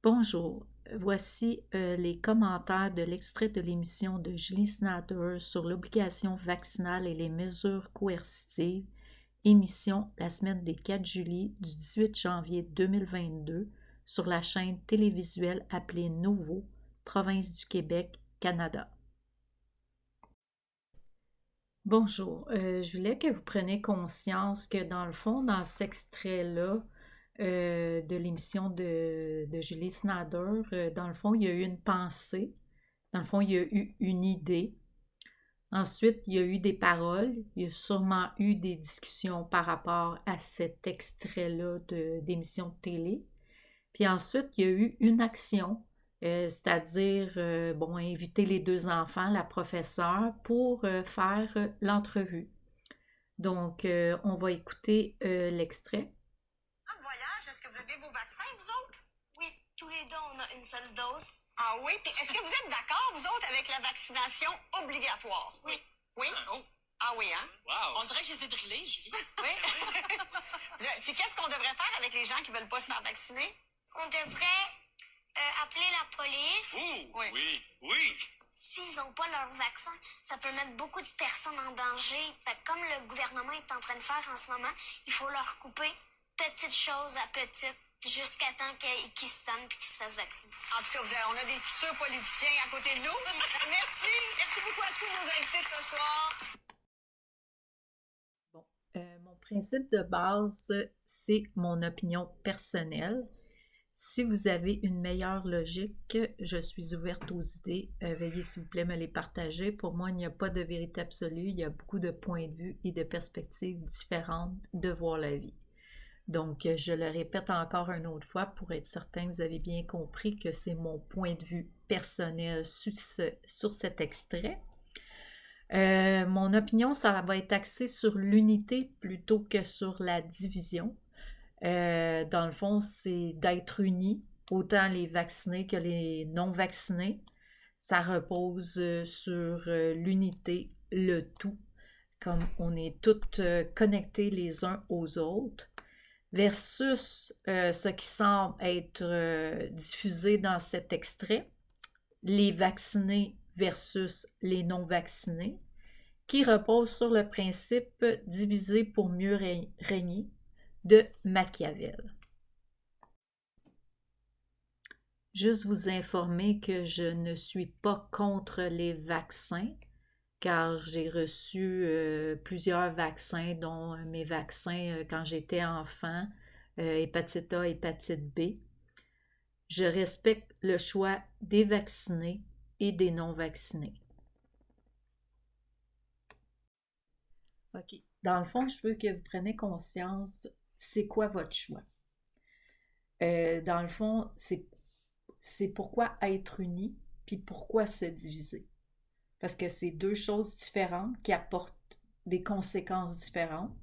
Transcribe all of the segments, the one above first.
Bonjour, voici les commentaires de l'extrait de l'émission de Julie Snyder sur l'obligation vaccinale et les mesures coercitives, émission la semaine des 4 juillet du 18 janvier 2022 sur la chaîne télévisuelle appelée Nouveau, province du Québec, Canada. Bonjour, je voulais que vous preniez conscience que dans le fond, dans cet extrait-là, de l'émission de Julie Snyder, dans le fond, il y a eu une pensée, dans le fond, il y a eu une idée. Ensuite, il y a eu des paroles, il y a sûrement eu des discussions par rapport à cet extrait-là d'émission de télé. Puis ensuite, il y a eu une action, c'est-à-dire, bon, inviter les deux enfants, la professeure, pour faire l'entrevue. Donc, on va écouter l'extrait. En voyage, est-ce que vous avez vos vaccins, vous autres? Oui, tous les deux, on a une seule dose. Ah oui? Puis est-ce que vous êtes d'accord, vous autres, avec la vaccination obligatoire? Oui. Oui? Oh, Ah oui, hein? wow. On dirait que je les ai drillés, Julie. Oui. Puis qu'est-ce qu'on devrait faire avec les gens qui veulent pas se faire vacciner? On devrait appeler la police. Ouh, Oui. oui, oui. S'ils n'ont pas leur vaccin, ça peut mettre beaucoup de personnes en danger. Fait que comme le gouvernement est en train de faire en ce moment, il faut leur couper petite chose à petite jusqu'à temps qu'ils se tannent et qu'ils se fassent vacciner. En tout cas, on a des futurs politiciens à côté de nous. Merci. Merci beaucoup à tous nos invités de ce soir. Bon, mon principe de base, c'est mon opinion personnelle. Si vous avez une meilleure logique, je suis ouverte aux idées. Veuillez s'il vous plaît me les partager. Pour moi, il n'y a pas de vérité absolue. Il y a beaucoup de points de vue et de perspectives différentes de voir la vie. Donc, je le répète encore une autre fois pour être certain que vous avez bien compris que c'est mon point de vue personnel sur cet extrait. Mon opinion, ça va être axé sur l'unité plutôt que sur la division. Dans le fond, c'est d'être unis, autant les vaccinés que les non-vaccinés. Ça repose sur l'unité, le tout, comme on est tous connectés les uns aux autres, versus ce qui semble être diffusé dans cet extrait, les vaccinés versus les non-vaccinés, qui repose sur le principe diviser pour mieux régner de Machiavel. Juste vous informer que je ne suis pas contre les vaccins, car j'ai reçu plusieurs vaccins, dont mes vaccins quand j'étais enfant, hépatite A, hépatite B. Je respecte le choix des vaccinés et des non-vaccinés. OK. Dans le fond, je veux que vous preniez conscience, c'est quoi votre choix? Dans le fond, c'est pourquoi être unis, puis pourquoi se diviser. Parce que c'est deux choses différentes qui apportent des conséquences différentes.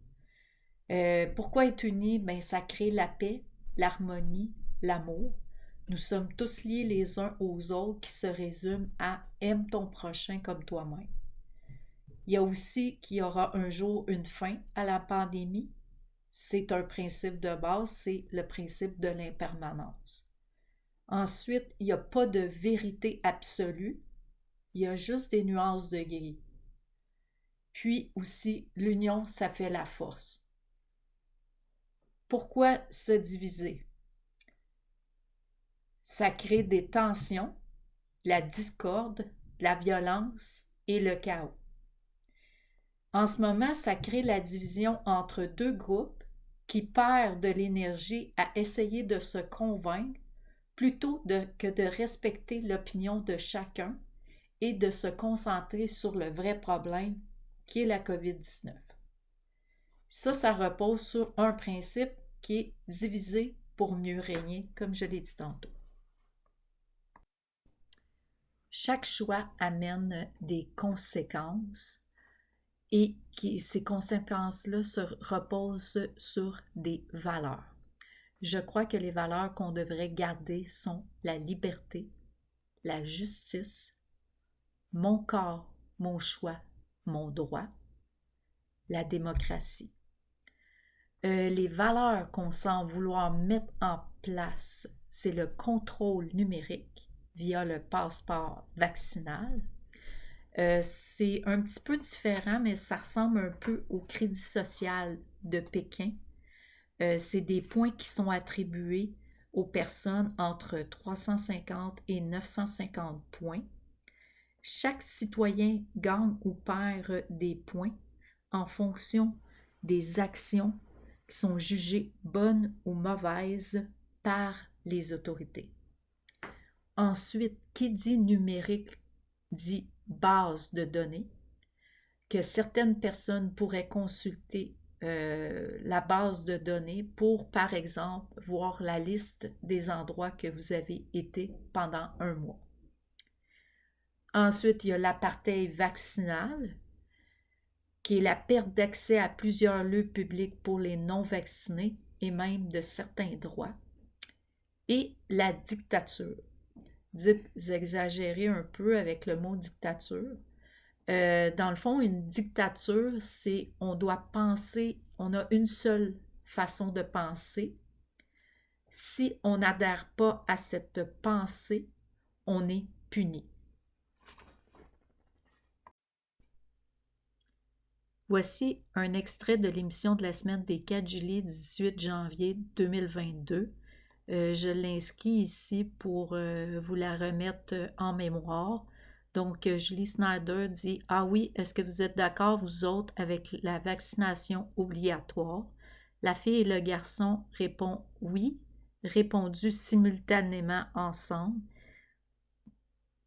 Pourquoi être unis? Ben, ça crée la paix, l'harmonie, l'amour. Nous sommes tous liés les uns aux autres qui se résument à « aime ton prochain comme toi-même ». Il y a aussi qu'il y aura un jour une fin à la pandémie. C'est un principe de base, c'est le principe de l'impermanence. Ensuite, il n'y a pas de vérité absolue, il y a juste des nuances de gris. Puis aussi, l'union, ça fait la force. Pourquoi se diviser? Ça crée des tensions, la discorde, la violence et le chaos. En ce moment, ça crée la division entre deux groupes qui perdent de l'énergie à essayer de se convaincre plutôt que de respecter l'opinion de chacun et de se concentrer sur le vrai problème qui est la COVID-19. Ça repose sur un principe qui est diviser pour mieux régner, comme je l'ai dit tantôt. Chaque choix amène des conséquences et ces conséquences-là se reposent sur des valeurs. Je crois que les valeurs qu'on devrait garder sont la liberté, la justice, mon corps, mon choix, mon droit, la démocratie. Les valeurs qu'on semble vouloir mettre en place, c'est le contrôle numérique via le passeport vaccinal. C'est un petit peu différent, mais ça ressemble un peu au crédit social de Pékin. C'est des points qui sont attribués aux personnes entre 350 et 950 points. Chaque citoyen gagne ou perd des points en fonction des actions qui sont jugées bonnes ou mauvaises par les autorités. Ensuite, qui dit numérique dit base de données, que certaines personnes pourraient consulter la base de données pour, par exemple, voir la liste des endroits que vous avez été pendant un mois. Ensuite, il y a l'apartheid vaccinal, qui est la perte d'accès à plusieurs lieux publics pour les non-vaccinés et même de certains droits. Et la dictature. Dites exagérez un peu avec le mot dictature. Dans le fond, une dictature, c'est on doit penser, on a une seule façon de penser. Si on n'adhère pas à cette pensée, on est puni. Voici un extrait de l'émission de la semaine des 4 juillet du 18 janvier 2022. Je l'inscris ici pour vous la remettre en mémoire. Donc, Julie Snyder dit « Ah oui, est-ce que vous êtes d'accord, vous autres, avec la vaccination obligatoire? » La fille et le garçon répondent « Oui », répondu simultanément ensemble.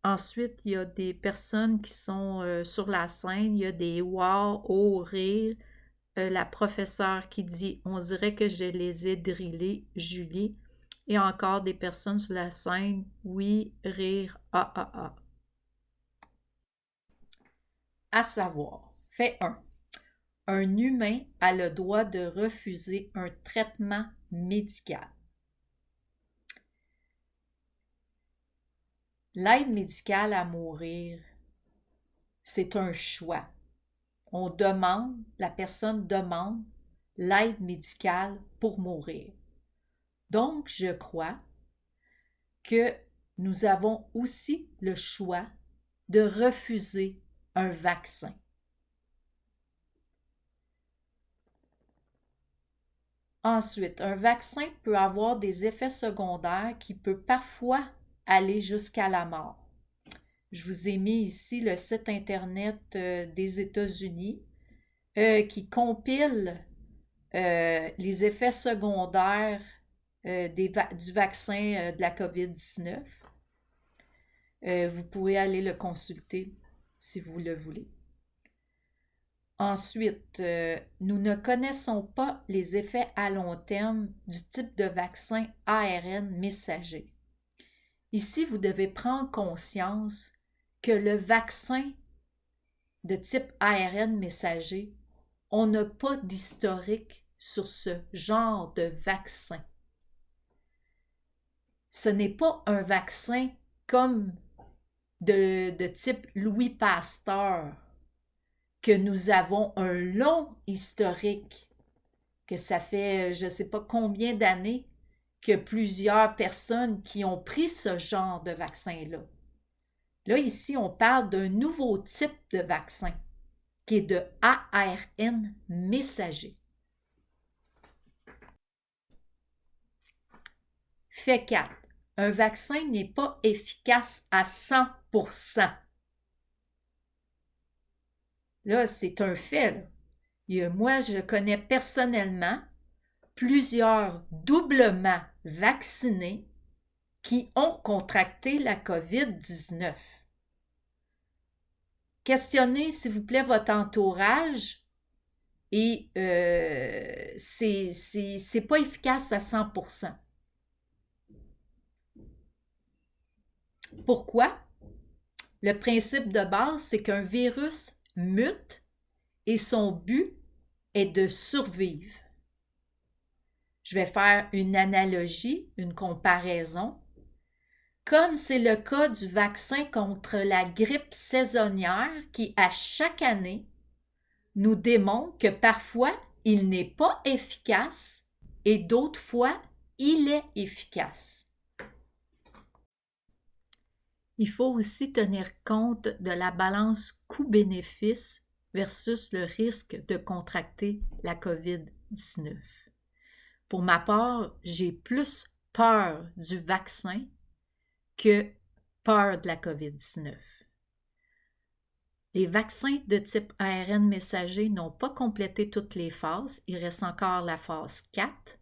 Ensuite, il y a des personnes qui sont sur la scène, il y a des « wow »,« oh »,« rire ». La professeure qui dit « On dirait que je les ai drillés, Julie ». Et encore des personnes sur la scène « Oui »,« rire »,« ah ah ah ». À savoir, fait 1. Un humain a le droit de refuser un traitement médical. L'aide médicale à mourir, c'est un choix. La personne demande l'aide médicale pour mourir. Donc, je crois que nous avons aussi le choix de refuser un vaccin. Ensuite, un vaccin peut avoir des effets secondaires qui peuvent parfois aller jusqu'à la mort. Je vous ai mis ici le site Internet des États-Unis qui compile les effets secondaires du vaccin de la COVID-19. Vous pouvez aller le consulter si vous le voulez. Ensuite, nous ne connaissons pas les effets à long terme du type de vaccin ARN messager. Ici, vous devez prendre conscience que le vaccin de type ARN messager, on n'a pas d'historique sur ce genre de vaccin. Ce n'est pas un vaccin comme de type Louis Pasteur, que nous avons un long historique, que ça fait je ne sais pas combien d'années que plusieurs personnes qui ont pris ce genre de vaccin-là. Là, ici, on parle d'un nouveau type de vaccin qui est de ARN messager. Fait 4. Un vaccin n'est pas efficace à 100%. Là, c'est un fait. Moi, je connais personnellement plusieurs doublement vaccinés qui ont contracté la COVID-19. Questionnez, s'il vous plaît, votre entourage et c'est pas efficace à 100%. Pourquoi? Le principe de base, c'est qu'un virus mute et son but est de survivre. Je vais faire une analogie, une comparaison. Comme c'est le cas du vaccin contre la grippe saisonnière qui, à chaque année, nous démontre que parfois, il n'est pas efficace et d'autres fois, il est efficace. Il faut aussi tenir compte de la balance coût-bénéfice versus le risque de contracter la COVID-19. Pour ma part, j'ai plus peur du vaccin que peur de la COVID-19. Les vaccins de type ARN messager n'ont pas complété toutes les phases. Il reste encore la phase 4.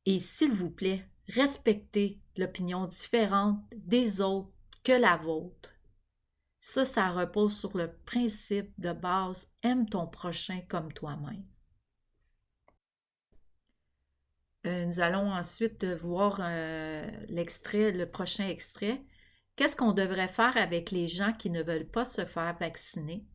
Et s'il vous plaît, respectez l'opinion différente des autres que la vôtre. Ça repose sur le principe de base « aime ton prochain comme toi-même ». Nous allons ensuite voir le prochain extrait. Qu'est-ce qu'on devrait faire avec les gens qui ne veulent pas se faire vacciner?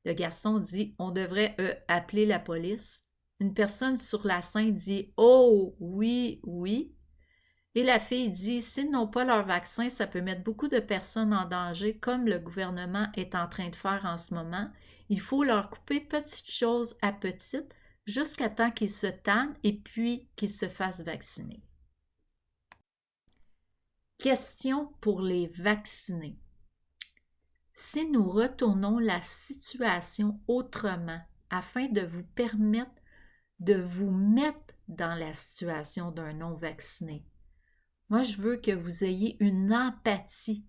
Le garçon dit, on devrait appeler la police. Une personne sur la scène dit, oh, oui, oui. Et la fille dit, s'ils n'ont pas leur vaccin, ça peut mettre beaucoup de personnes en danger, comme le gouvernement est en train de faire en ce moment. Il faut leur couper petite chose à petite jusqu'à temps qu'ils se tannent et puis qu'ils se fassent vacciner. Question pour les vaccinés. Si nous retournons la situation autrement afin de vous permettre de vous mettre dans la situation d'un non-vacciné, moi je veux que vous ayez une empathie.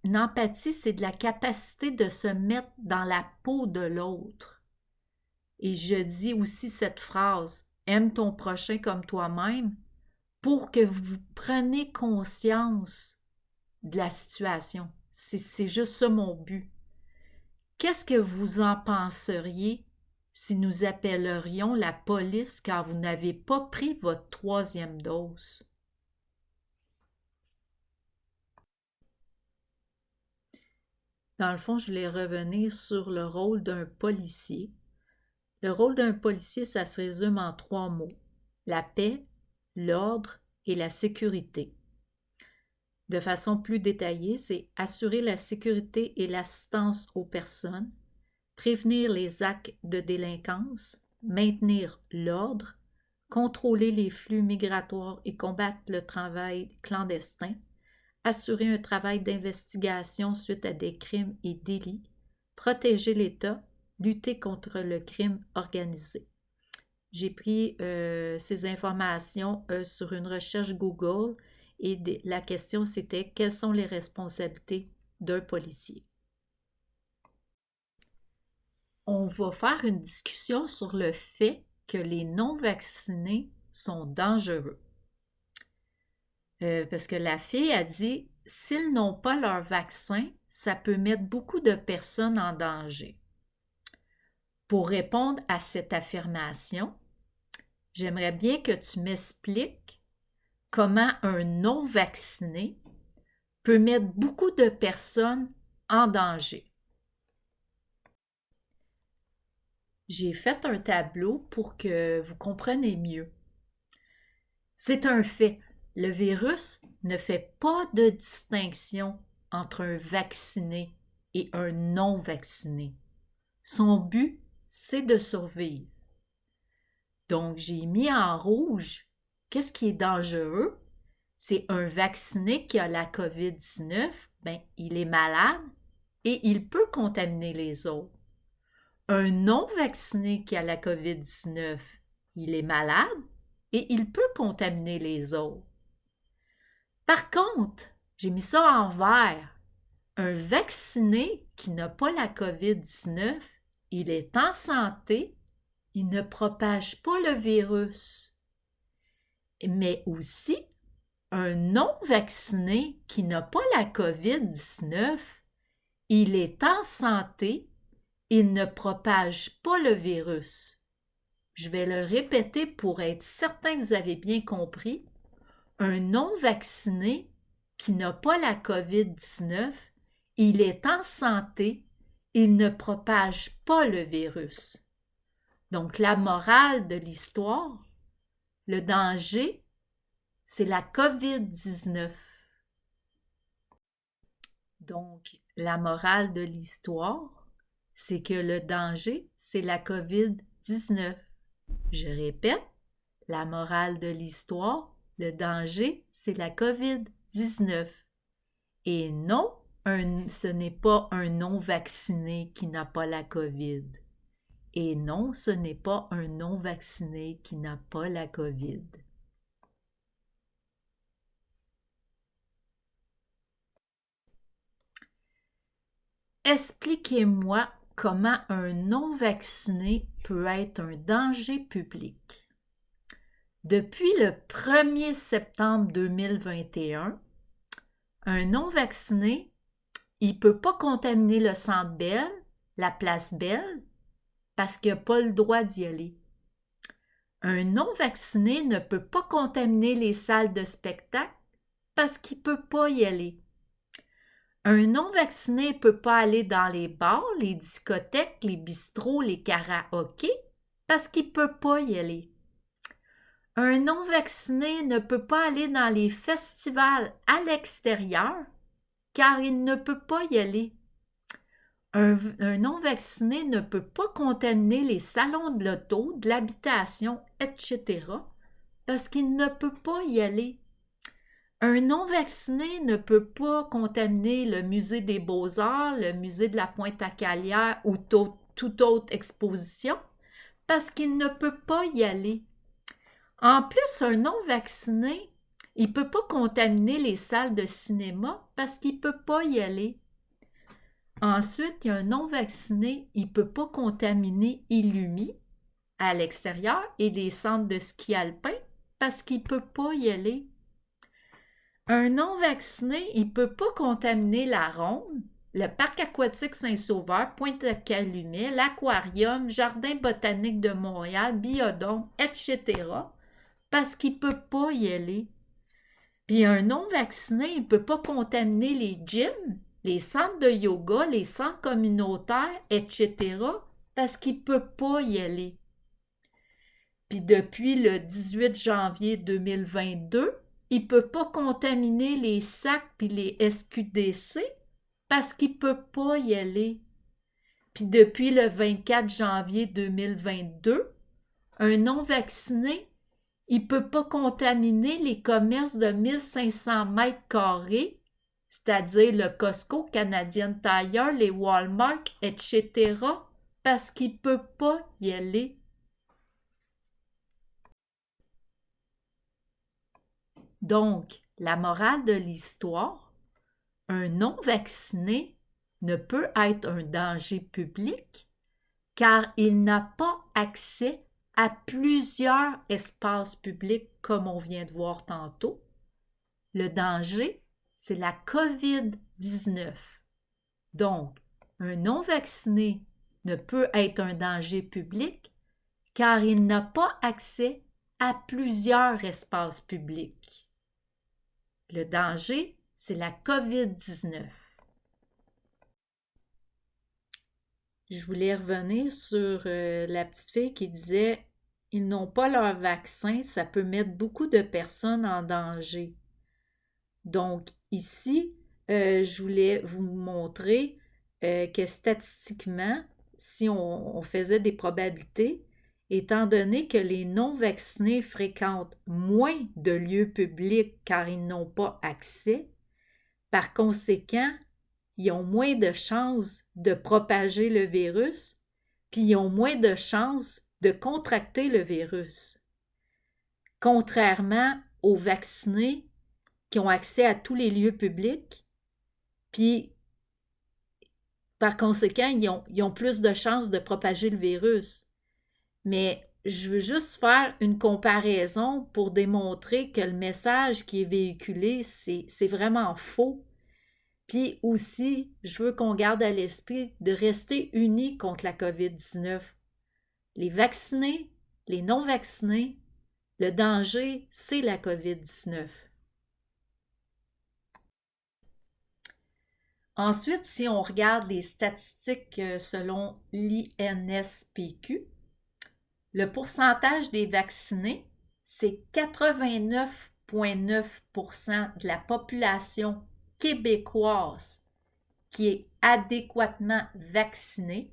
Une empathie, c'est de la capacité de se mettre dans la peau de l'autre. Et je dis aussi cette phrase, « Aime ton prochain comme toi-même » pour que vous preniez conscience de la situation. C'est juste ça mon but. Qu'est-ce que vous en penseriez si nous appellerions la police car vous n'avez pas pris votre 3e dose? Dans le fond, je voulais revenir sur le rôle d'un policier. Le rôle d'un policier, ça se résume en 3 mots. La paix, l'ordre et la sécurité. De façon plus détaillée, c'est assurer la sécurité et l'assistance aux personnes, prévenir les actes de délinquance, maintenir l'ordre, contrôler les flux migratoires et combattre le travail clandestin, assurer un travail d'investigation suite à des crimes et délits, protéger l'État, lutter contre le crime organisé. J'ai pris ces informations sur une recherche Google et la question c'était « Quelles sont les responsabilités d'un policier? » On va faire une discussion sur le fait que les non-vaccinés sont dangereux. Parce que la fille a dit « S'ils n'ont pas leur vaccin, ça peut mettre beaucoup de personnes en danger. » Pour répondre à cette affirmation, j'aimerais bien que tu m'expliques comment un non-vacciné peut mettre beaucoup de personnes en danger. J'ai fait un tableau pour que vous compreniez mieux. C'est un fait, le virus ne fait pas de distinction entre un vacciné et un non-vacciné. Son but, c'est de survivre. Donc, j'ai mis en rouge, qu'est-ce qui est dangereux? C'est un vacciné qui a la COVID-19, il est malade et il peut contaminer les autres. Un non-vacciné qui a la COVID-19, il est malade et il peut contaminer les autres. Par contre, j'ai mis ça en vert. Un vacciné qui n'a pas la COVID-19, il est en santé, il ne propage pas le virus. Mais aussi, un non-vacciné qui n'a pas la COVID-19, il est en santé, il ne propage pas le virus. Je vais le répéter pour être certain que vous avez bien compris. Un non-vacciné qui n'a pas la COVID-19, il est en santé, il ne propage pas le virus. Donc, la morale de l'histoire, le danger, c'est la COVID-19. Donc, la morale de l'histoire, c'est que le danger, c'est la COVID-19. Je répète, la morale de l'histoire, le danger, c'est la COVID-19. Et non, ce n'est pas un non-vacciné qui n'a pas la COVID. Et non, ce n'est pas un non-vacciné qui n'a pas la COVID. Expliquez-moi comment un non-vacciné peut être un danger public. Depuis le 1er septembre 2021, un non-vacciné, il ne peut pas contaminer le Centre Bell, la place Bell, parce qu'il n'a pas le droit d'y aller. Un non-vacciné ne peut pas contaminer les salles de spectacle parce qu'il ne peut pas y aller. Un non-vacciné ne peut pas aller dans les bars, les discothèques, les bistrots, les karaokés parce qu'il ne peut pas y aller. Un non-vacciné ne peut pas aller dans les festivals à l'extérieur car il ne peut pas y aller. Un non-vacciné ne peut pas contaminer les salons de l'auto, de l'habitation, etc. parce qu'il ne peut pas y aller. Un non-vacciné ne peut pas contaminer le musée des Beaux-Arts, le musée de la Pointe-à-Calière ou toute autre exposition parce qu'il ne peut pas y aller. En plus, un non-vacciné, il ne peut pas contaminer les salles de cinéma parce qu'il ne peut pas y aller. Ensuite, il y a un non-vacciné, il ne peut pas contaminer Illumi à l'extérieur et les centres de ski alpin parce qu'il ne peut pas y aller. Un non-vacciné, il ne peut pas contaminer la Ronde, le parc aquatique Saint-Sauveur, Pointe-à-Calumet, l'aquarium, Jardin botanique de Montréal, Biodôme, etc. parce qu'il ne peut pas y aller. Puis un non-vacciné, il ne peut pas contaminer les gyms, les centres de yoga, les centres communautaires, etc. parce qu'il ne peut pas y aller. Puis depuis le 18 janvier 2022, il ne peut pas contaminer les SAC puis les SQDC parce qu'il ne peut pas y aller. Puis depuis le 24 janvier 2022, un non-vacciné, il ne peut pas contaminer les commerces de 1500 mètres carrés, c'est-à-dire le Costco, Canadian Tire, les Walmart, etc., parce qu'il ne peut pas y aller. Donc, la morale de l'histoire, un non-vacciné ne peut être un danger public car il n'a pas accès à plusieurs espaces publics comme on vient de voir tantôt. Le danger, c'est la COVID-19. Donc, un non-vacciné ne peut être un danger public car il n'a pas accès à plusieurs espaces publics. Le danger, c'est la COVID-19. Je voulais revenir sur la petite fille qui disait « Ils n'ont pas leur vaccin, ça peut mettre beaucoup de personnes en danger. » Donc ici, je voulais vous montrer que statistiquement, si on faisait des probabilités, étant donné que les non-vaccinés fréquentent moins de lieux publics car ils n'ont pas accès, par conséquent, ils ont moins de chances de propager le virus, puis ils ont moins de chances de contracter le virus. Contrairement aux vaccinés qui ont accès à tous les lieux publics, puis par conséquent, ils ont plus de chances de propager le virus. Mais je veux juste faire une comparaison pour démontrer que le message qui est véhiculé, c'est vraiment faux. Puis aussi, je veux qu'on garde à l'esprit de rester unis contre la COVID-19. Les vaccinés, les non-vaccinés, le danger, c'est la COVID-19. Ensuite, si on regarde les statistiques selon l'INSPQ, le pourcentage des vaccinés, c'est 89,9% de la population québécoise qui est adéquatement vaccinée.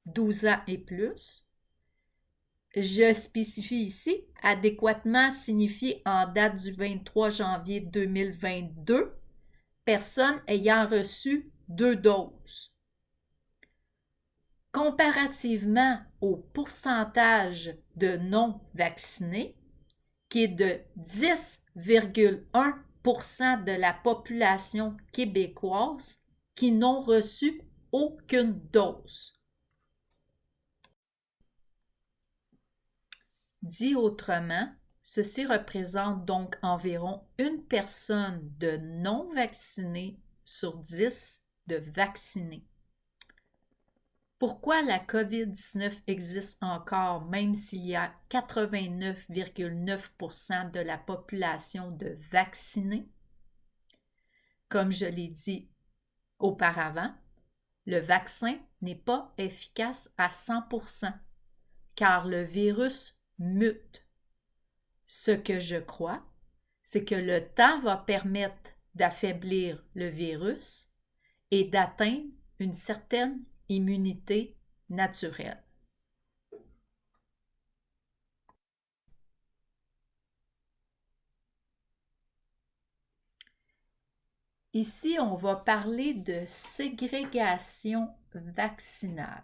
12 ans et plus. Je spécifie ici, adéquatement signifie en date du 23 janvier 2022, personnes ayant reçu 2 doses. Comparativement au pourcentage de non-vaccinés, qui est de 10,1% de la population québécoise qui n'ont reçu aucune dose. Dit autrement, ceci représente donc environ une personne de non-vaccinés sur 10 de vaccinés. Pourquoi la COVID-19 existe encore même s'il y a 89,9% de la population de vaccinés? Comme je l'ai dit auparavant, le vaccin n'est pas efficace à 100% car le virus mute. Ce que je crois, c'est que le temps va permettre d'affaiblir le virus et d'atteindre une certaine immunité naturelle. Ici, on va parler de ségrégation vaccinale.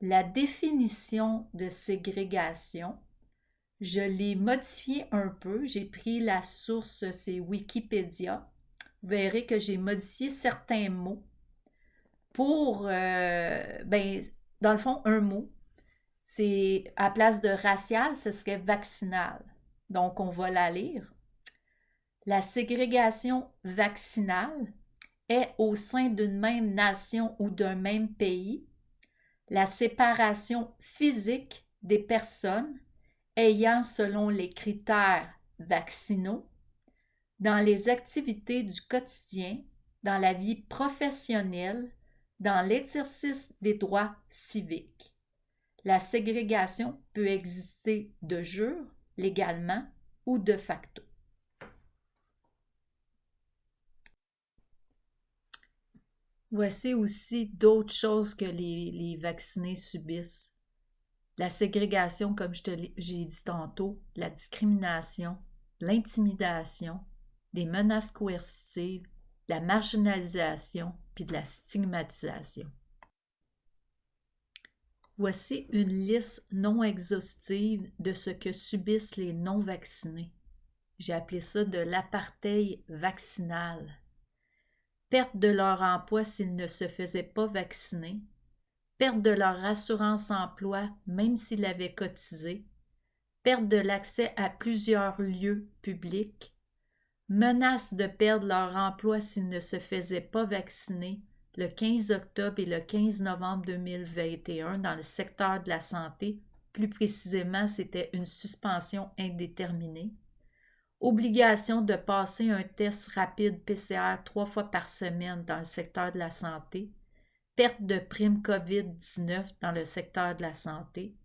La définition de ségrégation, je l'ai modifiée un peu. J'ai pris la source, c'est Wikipédia. Vous verrez que j'ai modifié certains mots pour, dans le fond, un mot. C'est à place de racial, ce serait vaccinal. Donc, on va la lire. La ségrégation vaccinale est au sein d'une même nation ou d'un même pays la séparation physique des personnes ayant, selon les critères vaccinaux, dans les activités du quotidien, dans la vie professionnelle, dans l'exercice des droits civiques. La ségrégation peut exister de jure, légalement ou de facto. Voici aussi d'autres choses que les vaccinés subissent. La ségrégation, comme j'ai dit tantôt, la discrimination, l'intimidation, des menaces coercitives, la marginalisation, puis de la stigmatisation. Voici une liste non exhaustive de ce que subissent les non-vaccinés. J'ai appelé ça de l'apartheid vaccinal. Perte de leur emploi s'ils ne se faisaient pas vacciner, perte de leur assurance-emploi même s'ils avaient cotisé, perte de l'accès à plusieurs lieux publics, menace de perdre leur emploi s'ils ne se faisaient pas vacciner le 15 octobre et le 15 novembre 2021 dans le secteur de la santé, plus précisément c'était une suspension indéterminée, obligation de passer un test rapide PCR 3 fois par semaine dans le secteur de la santé, perte de prime COVID-19 dans le secteur de la santé.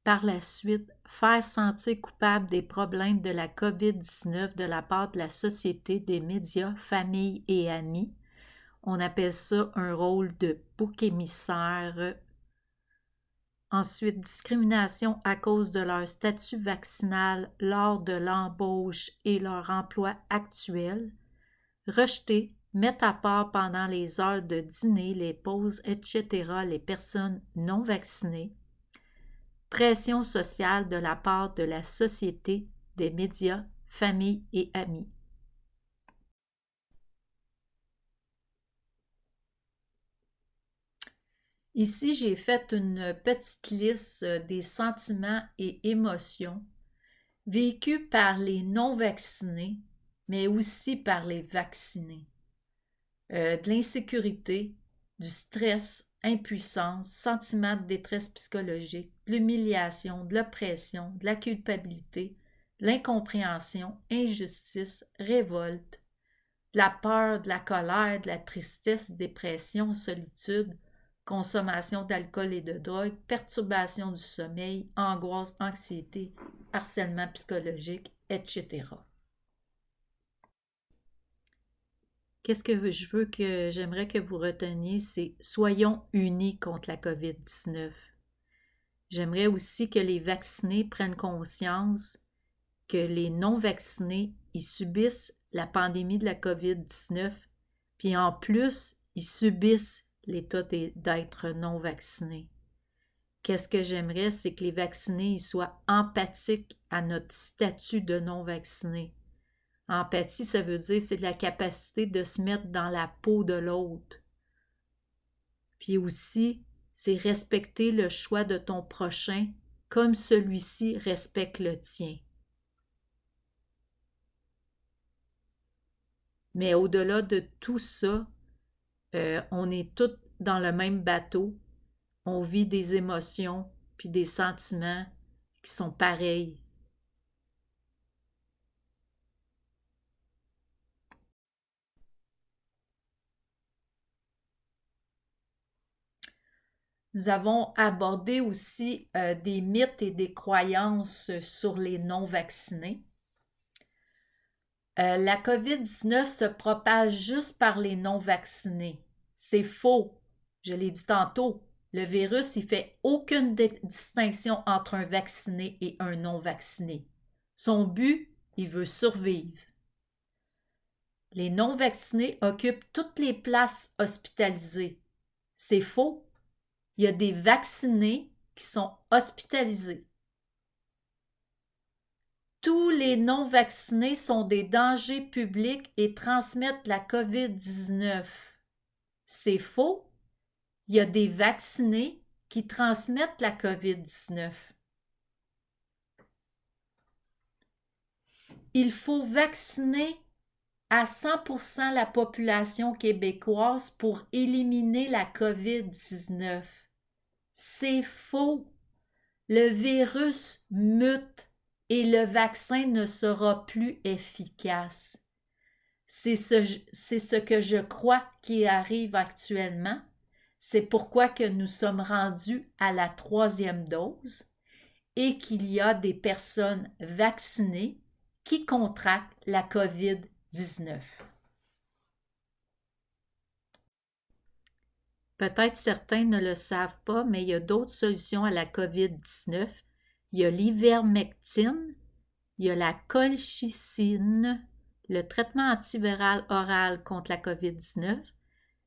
Par la suite, faire sentir coupable des problèmes de la COVID-19 de la part de la société, des médias, familles et amis. On appelle ça un rôle de bouc émissaire. Ensuite, discrimination à cause de leur statut vaccinal lors de l'embauche et leur emploi actuel. Rejeter, mettre à part pendant les heures de dîner, les pauses, etc. les personnes non vaccinées. Pression sociale de la part de la société, des médias, familles et amis. Ici, j'ai fait une petite liste des sentiments et émotions vécus par les non-vaccinés, mais aussi par les vaccinés. De l'insécurité, du stress, impuissance, sentiment de détresse psychologique, de l'humiliation, de l'oppression, de la culpabilité, de l'incompréhension, injustice, révolte, de la peur, de la colère, de la tristesse, dépression, solitude, consommation d'alcool et de drogue, perturbation du sommeil, angoisse, anxiété, harcèlement psychologique, etc. Qu'est-ce que j'aimerais que vous reteniez, c'est soyons unis contre la COVID-19. J'aimerais aussi que les vaccinés prennent conscience que les non-vaccinés, ils subissent la pandémie de la COVID-19, puis en plus, ils subissent l'état d'être non-vaccinés. Qu'est-ce que j'aimerais, c'est que les vaccinés ils soient empathiques à notre statut de non-vacciné. Empathie, ça veut dire c'est la capacité de se mettre dans la peau de l'autre. Puis aussi, c'est respecter le choix de ton prochain comme celui-ci respecte le tien. Mais au-delà de tout ça, on est tous dans le même bateau. On vit des émotions puis des sentiments qui sont pareils. Nous avons abordé aussi des mythes et des croyances sur les non-vaccinés. La COVID-19 se propage juste par les non-vaccinés. C'est faux. Je l'ai dit tantôt, le virus, il fait aucune distinction entre un vacciné et un non-vacciné. Son but, il veut survivre. Les non-vaccinés occupent toutes les places hospitalisées. C'est faux. Il y a des vaccinés qui sont hospitalisés. Tous les non-vaccinés sont des dangers publics et transmettent la COVID-19. C'est faux. Il y a des vaccinés qui transmettent la COVID-19. Il faut vacciner à 100% la population québécoise pour éliminer la COVID-19. C'est faux. Le virus mute et le vaccin ne sera plus efficace. C'est ce que je crois qui arrive actuellement. C'est pourquoi que nous sommes rendus à la 3e dose et qu'il y a des personnes vaccinées qui contractent la COVID-19. Peut-être certains ne le savent pas, mais il y a d'autres solutions à la COVID-19. Il y a l'ivermectine, il y a la colchicine, le traitement antiviral oral contre la COVID-19,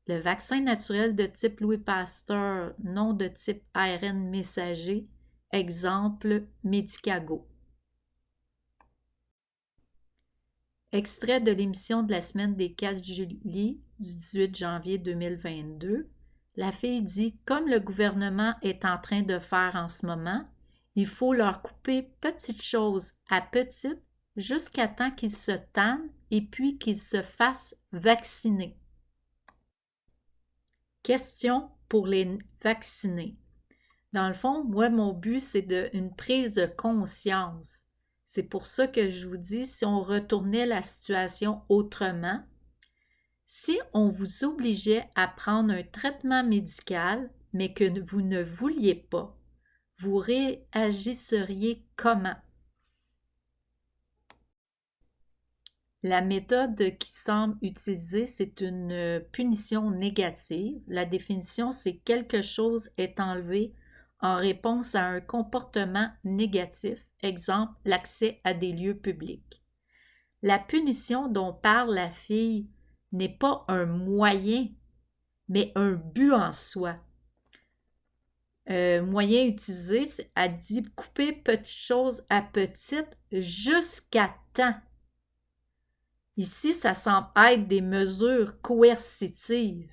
le vaccin naturel de type Louis Pasteur, non de type ARN messager, exemple Medicago. Extrait de l'émission de la semaine des 4 juillet du 18 janvier 2022. La fille dit « Comme le gouvernement est en train de faire en ce moment, il faut leur couper petites choses à petites jusqu'à temps qu'ils se tannent et puis qu'ils se fassent vacciner. » Question pour les vaccinés. Dans le fond, moi, mon but, c'est une prise de conscience. C'est pour ça que je vous dis, si on retournait la situation autrement, si on vous obligeait à prendre un traitement médical, mais que vous ne vouliez pas, vous réagisseriez comment? La méthode qui semble utilisée, c'est une punition négative. La définition, c'est quelque chose est enlevé en réponse à un comportement négatif, exemple l'accès à des lieux publics. La punition dont parle la fille n'est pas un moyen, mais un but en soi. Moyen utilisé, elle dit couper petites choses à petites jusqu'à temps. Ici, ça semble être des mesures coercitives.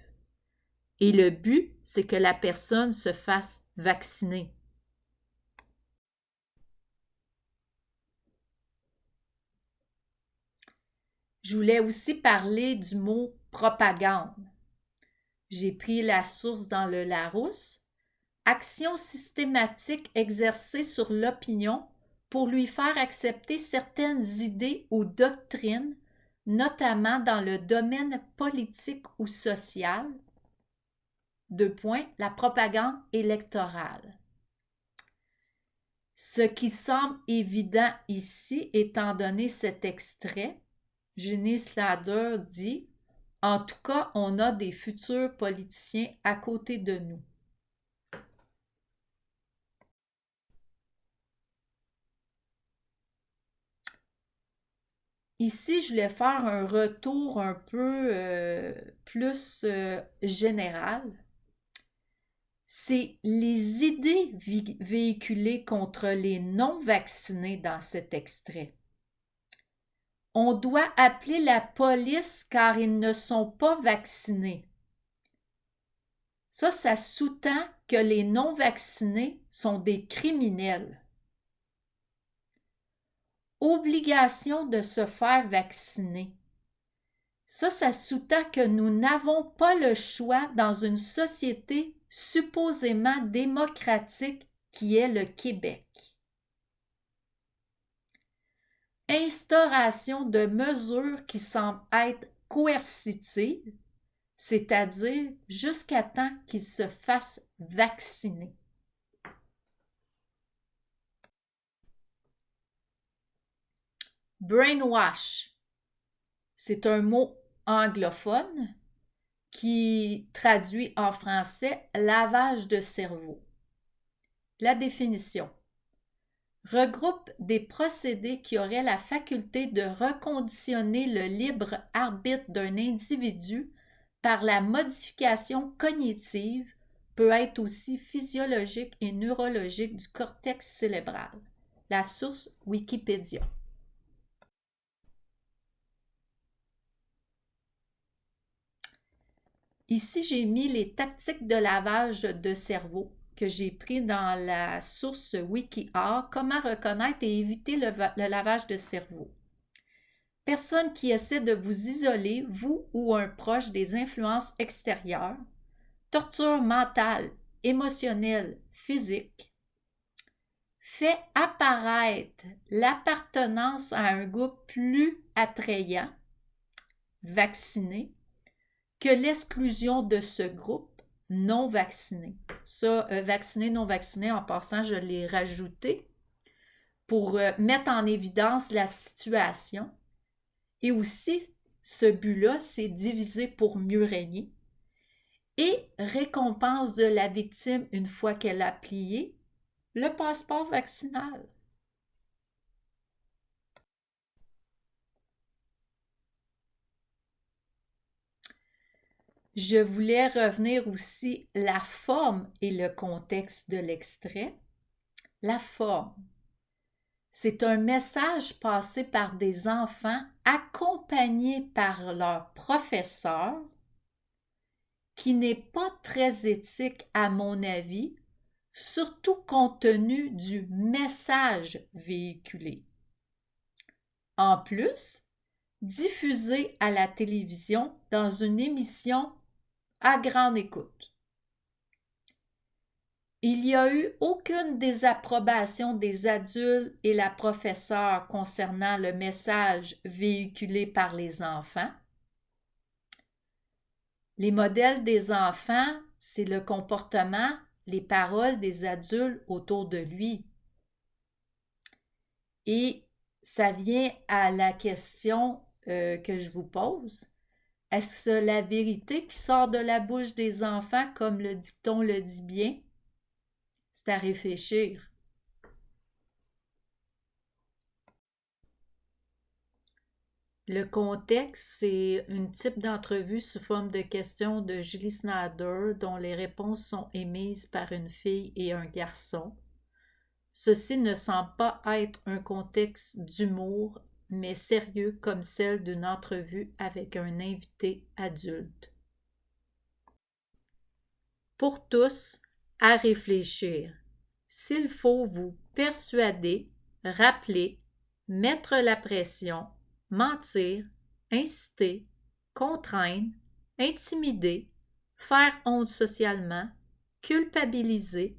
Et le but, c'est que la personne se fasse vacciner. Je voulais aussi parler du mot propagande. J'ai pris la source dans le Larousse. Action systématique exercée sur l'opinion pour lui faire accepter certaines idées ou doctrines, notamment dans le domaine politique ou social. 2 points, la propagande électorale. Ce qui semble évident ici, étant donné cet extrait, Jenny Slader dit En tout cas, on a des futurs politiciens à côté de nous. Ici, je voulais faire un retour un peu plus général. C'est les idées véhiculées contre les non-vaccinés dans cet extrait. On doit appeler la police car ils ne sont pas vaccinés. Ça sous-tend que les non-vaccinés sont des criminels. Obligation de se faire vacciner. Ça sous-tend que nous n'avons pas le choix dans une société supposément démocratique qui est le Québec. Instauration de mesures qui semblent être coercitives, c'est-à-dire jusqu'à temps qu'ils se fassent vacciner. Brainwash, c'est un mot anglophone qui traduit en français lavage de cerveau. La définition regroupe des procédés qui auraient la faculté de reconditionner le libre arbitre d'un individu par la modification cognitive, peut être aussi physiologique et neurologique du cortex cérébral. La source Wikipédia. Ici, j'ai mis les tactiques de lavage de cerveau que j'ai pris dans la source WikiHow, comment reconnaître et éviter le lavage de cerveau. Personne qui essaie de vous isoler, vous ou un proche, des influences extérieures, torture mentale, émotionnelle, physique, fait apparaître l'appartenance à un groupe plus attrayant, vacciné, que l'exclusion de ce groupe non vacciné. Ça, vacciné, non vacciné, en passant, je l'ai rajouté pour mettre en évidence la situation. Et aussi, ce but-là, c'est diviser pour mieux régner. Et récompense de la victime une fois qu'elle a plié, le passeport vaccinal. Je voulais revenir aussi la forme et le contexte de l'extrait. La forme. C'est un message passé par des enfants accompagnés par leur professeur qui n'est pas très éthique à mon avis, surtout compte tenu du message véhiculé. En plus, diffusé à la télévision dans une émission à grande écoute. Il n'y a eu aucune désapprobation des adultes et la professeure concernant le message véhiculé par les enfants. Les modèles des enfants, c'est le comportement, les paroles des adultes autour de lui. Et ça vient à la question que je vous pose. Est-ce la vérité qui sort de la bouche des enfants, comme le dicton le dit bien? C'est à réfléchir. Le contexte, c'est un type d'entrevue sous forme de questions de Julie Snyder dont les réponses sont émises par une fille et un garçon. Ceci ne semble pas être un contexte d'humour, mais sérieux comme celle d'une entrevue avec un invité adulte. Pour tous, à réfléchir. S'il faut vous persuader, rappeler, mettre la pression, mentir, inciter, contraindre, intimider, faire honte socialement, culpabiliser,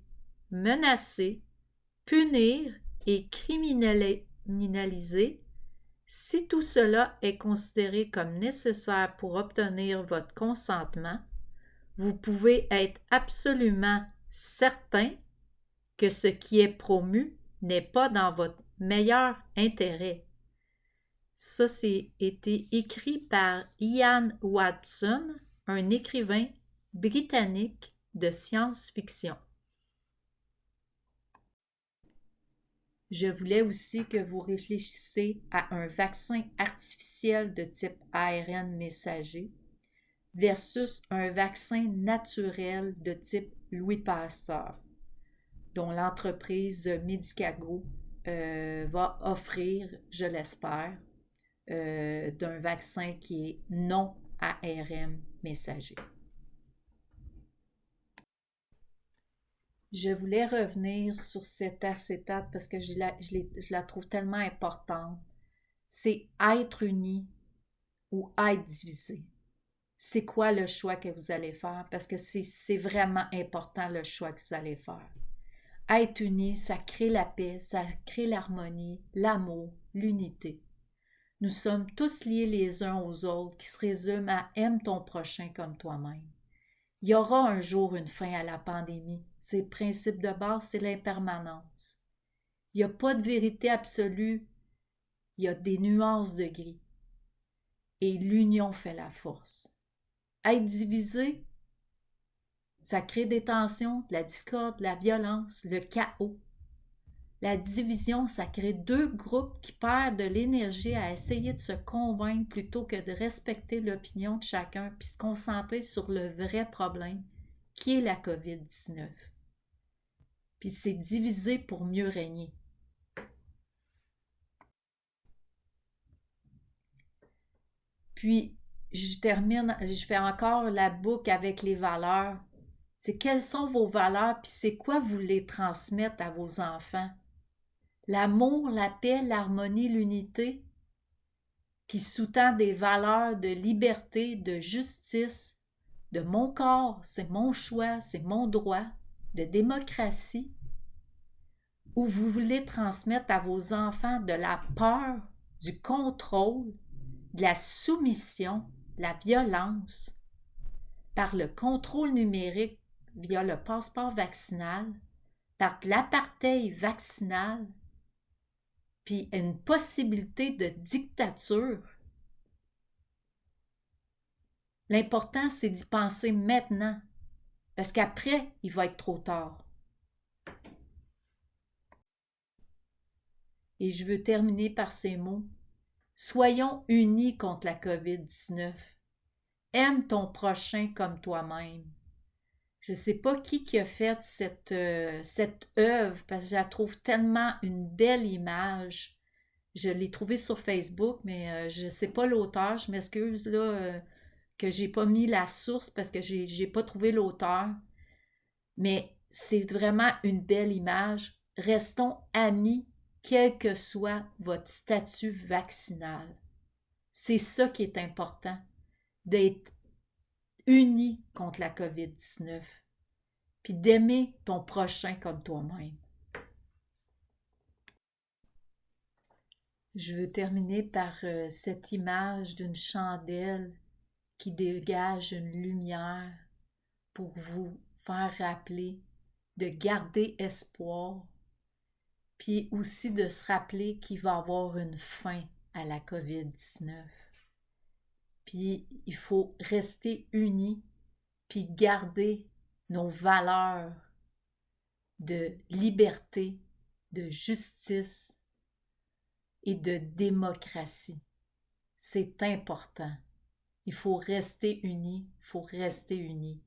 menacer, punir et criminaliser, si tout cela est considéré comme nécessaire pour obtenir votre consentement, vous pouvez être absolument certain que ce qui est promu n'est pas dans votre meilleur intérêt. Ça, c'est été écrit par Ian Watson, un écrivain britannique de science-fiction. Je voulais aussi que vous réfléchissiez à un vaccin artificiel de type ARN messager versus un vaccin naturel de type Louis Pasteur, dont l'entreprise Medicago va offrir, je l'espère, d'un vaccin qui est non ARN messager. Je voulais revenir sur cet acétate parce que je la trouve tellement importante. C'est être uni ou être divisé. C'est quoi le choix que vous allez faire? Parce que c'est vraiment important le choix que vous allez faire. Être uni, ça crée la paix, ça crée l'harmonie, l'amour, l'unité. Nous sommes tous liés les uns aux autres qui se résume à « aime ton prochain comme toi-même ». Il y aura un jour une fin à la pandémie. C'est le principe de base, c'est l'impermanence. Il n'y a pas de vérité absolue, il y a des nuances de gris. Et l'union fait la force. Être divisé, ça crée des tensions, de la discorde, de la violence, le chaos. La division, ça crée deux groupes qui perdent de l'énergie à essayer de se convaincre plutôt que de respecter l'opinion de chacun puis se concentrer sur le vrai problème, qui est la COVID-19. Puis c'est diviser pour mieux régner. Puis, je fais encore la boucle avec les valeurs. C'est quelles sont vos valeurs, puis c'est quoi vous les transmettre à vos enfants. L'amour, la paix, l'harmonie, l'unité, qui sous-tend des valeurs de liberté, de justice, de mon corps, c'est mon choix, c'est mon droit, de démocratie, ou vous voulez transmettre à vos enfants de la peur, du contrôle, de la soumission, de la violence, par le contrôle numérique via le passeport vaccinal, par de l'apartheid vaccinal, puis une possibilité de dictature. L'important, c'est d'y penser maintenant, parce qu'après, il va être trop tard. Et je veux terminer par ces mots. Soyons unis contre la COVID-19. Aime ton prochain comme toi-même. Je ne sais pas qui a fait cette œuvre, parce que je la trouve tellement une belle image. Je l'ai trouvée sur Facebook, mais je ne sais pas l'auteur. Je m'excuse là que j'ai pas mis la source parce que j'ai pas trouvé l'auteur. Mais c'est vraiment une belle image. Restons amis, quel que soit votre statut vaccinal. C'est ça qui est important, d'être unis contre la COVID-19, puis d'aimer ton prochain comme toi-même. Je veux terminer par cette image d'une chandelle qui dégage une lumière pour vous faire rappeler de garder espoir, puis aussi de se rappeler qu'il va y avoir une fin à la COVID-19. Puis il faut rester unis, puis garder nos valeurs de liberté, de justice et de démocratie. C'est important. Il faut rester unis, il faut rester unis.